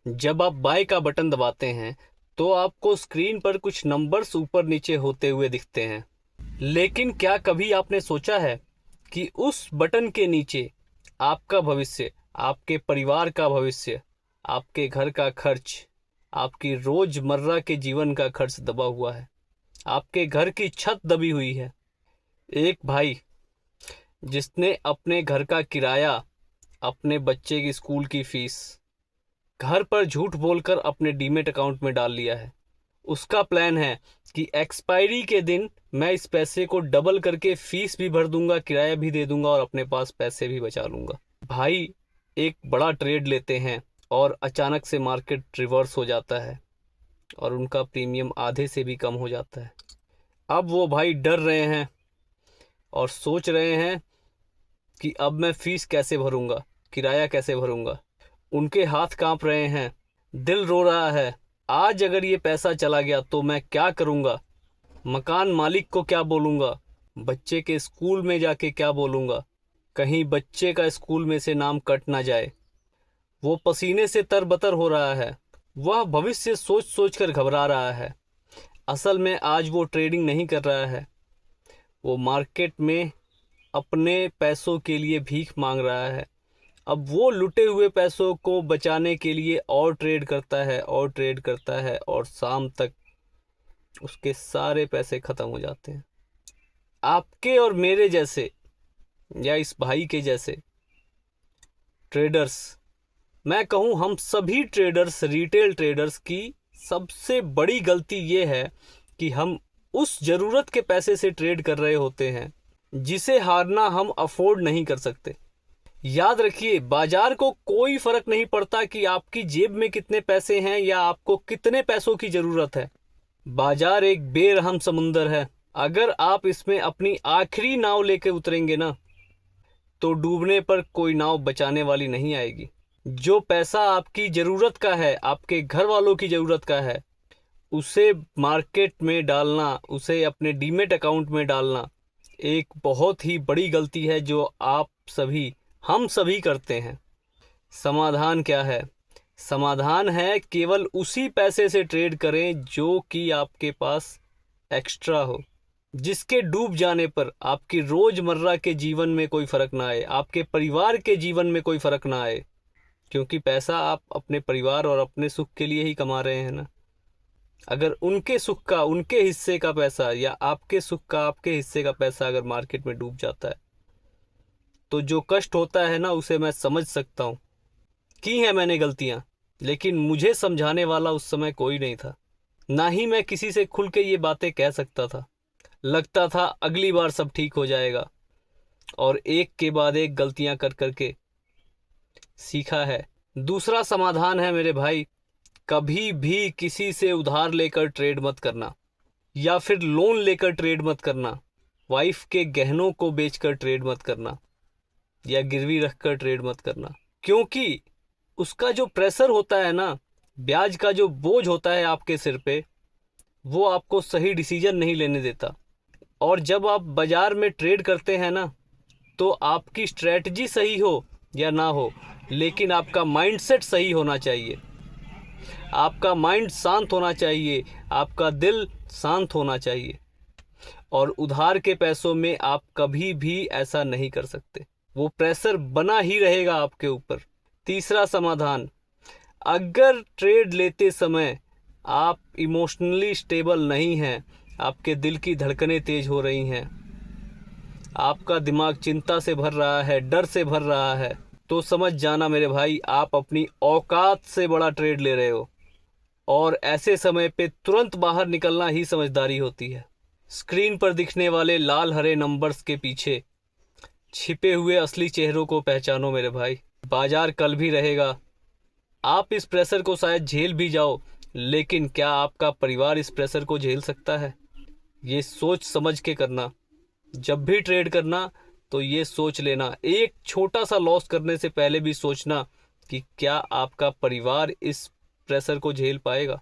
जब आप बाय का बटन दबाते हैं तो आपको स्क्रीन पर कुछ नंबर्स ऊपर नीचे होते हुए दिखते हैं। लेकिन क्या कभी आपने सोचा है कि उस बटन के नीचे आपका भविष्य, आपके परिवार का भविष्य, आपके घर का खर्च, आपकी रोजमर्रा के जीवन का खर्च दबा हुआ है, आपके घर की छत दबी हुई है। एक भाई जिसने अपने घर का किराया, अपने बच्चे की स्कूल की फीस घर पर झूठ बोलकर अपने डीमेट अकाउंट में डाल लिया है। उसका प्लान है कि एक्सपायरी के दिन मैं इस पैसे को डबल करके फीस भी भर दूंगा, किराया भी दे दूंगा और अपने पास पैसे भी बचा लूंगा। भाई एक बड़ा ट्रेड लेते हैं और अचानक से मार्केट रिवर्स हो जाता है और उनका प्रीमियम आधे से भी कम हो जाता है। अब वो भाई डर रहे हैं और सोच रहे हैं कि अब मैं फीस कैसे भरूंगा, किराया कैसे भरूंगा। उनके हाथ कांप रहे हैं, दिल रो रहा है। आज अगर ये पैसा चला गया तो मैं क्या करूंगा, मकान मालिक को क्या बोलूंगा, बच्चे के स्कूल में जाके क्या बोलूंगा, कहीं बच्चे का स्कूल में से नाम कट ना जाए। वो पसीने से तरबतर हो रहा है, वह भविष्य सोच सोच कर घबरा रहा है। असल में आज वो ट्रेडिंग नहीं कर रहा है, वो मार्केट में अपने पैसों के लिए भीख मांग रहा है। अब वो लुटे हुए पैसों को बचाने के लिए और ट्रेड करता है और ट्रेड करता है और शाम तक उसके सारे पैसे खत्म हो जाते हैं। आपके और मेरे जैसे या इस भाई के जैसे ट्रेडर्स, मैं कहूँ हम सभी ट्रेडर्स, रिटेल ट्रेडर्स की सबसे बड़ी गलती ये है कि हम उस ज़रूरत के पैसे से ट्रेड कर रहे होते हैं जिसे हारना हम अफोर्ड नहीं कर सकते। याद रखिए, बाजार को कोई फर्क नहीं पड़ता कि आपकी जेब में कितने पैसे हैं या आपको कितने पैसों की ज़रूरत है। बाजार एक बेरहम समुंदर है। अगर आप इसमें अपनी आखिरी नाव लेके उतरेंगे ना, तो डूबने पर कोई नाव बचाने वाली नहीं आएगी। जो पैसा आपकी ज़रूरत का है, आपके घर वालों की ज़रूरत का है, उसे मार्केट में डालना, उसे अपने डीमेट अकाउंट में डालना एक बहुत ही बड़ी गलती है जो आप सभी, हम सभी करते हैं। समाधान क्या है? समाधान है केवल उसी पैसे से ट्रेड करें जो कि आपके पास एक्स्ट्रा हो, जिसके डूब जाने पर आपकी रोजमर्रा के जीवन में कोई फर्क ना आए, आपके परिवार के जीवन में कोई फर्क ना आए। क्योंकि पैसा आप अपने परिवार और अपने सुख के लिए ही कमा रहे हैं ना। अगर उनके सुख का, उनके हिस्से का पैसा या आपके सुख का, आपके हिस्से का पैसा अगर मार्केट में डूब जाता है तो जो कष्ट होता है ना, उसे मैं समझ सकता हूँ। की हैं मैंने गलतियाँ, लेकिन मुझे समझाने वाला उस समय कोई नहीं था। ना ही मैं किसी से खुल के ये बातें कह सकता था। लगता था अगली बार सब ठीक हो जाएगा, और एक के बाद एक गलतियां कर करके सीखा है। दूसरा समाधान है मेरे भाई, कभी भी किसी से उधार लेकर ट्रेड मत करना या फिर लोन लेकर ट्रेड मत करना। वाइफ के गहनों को बेचकर ट्रेड मत करना या गिरवी रखकर ट्रेड मत करना, क्योंकि उसका जो प्रेशर होता है ना, ब्याज का जो बोझ होता है आपके सिर पे, वो आपको सही डिसीजन नहीं लेने देता। और जब आप बाजार में ट्रेड करते हैं ना, तो आपकी स्ट्रेटजी सही हो या ना हो, लेकिन आपका माइंडसेट सही होना चाहिए। आपका माइंड शांत होना चाहिए, आपका दिल शांत होना चाहिए। और उधार के पैसों में आप कभी भी ऐसा नहीं कर सकते, वो प्रेशर बना ही रहेगा आपके ऊपर। तीसरा समाधान, अगर ट्रेड लेते समय आप इमोशनली स्टेबल नहीं हैं, आपके दिल की धड़कनें तेज हो रही हैं, आपका दिमाग चिंता से भर रहा है, डर से भर रहा है, तो समझ जाना मेरे भाई, आप अपनी औकात से बड़ा ट्रेड ले रहे हो। और ऐसे समय पे तुरंत बाहर निकलना ही समझदारी होती है। स्क्रीन पर दिखने वाले लाल हरे नंबर्स के पीछे छिपे हुए असली चेहरों को पहचानो मेरे भाई। बाजार कल भी रहेगा। आप इस प्रेशर को शायद झेल भी जाओ, लेकिन क्या आपका परिवार इस प्रेशर को झेल सकता है? ये सोच समझ के करना। जब भी ट्रेड करना तो ये सोच लेना, एक छोटा सा लॉस करने से पहले भी सोचना कि क्या आपका परिवार इस प्रेशर को झेल पाएगा।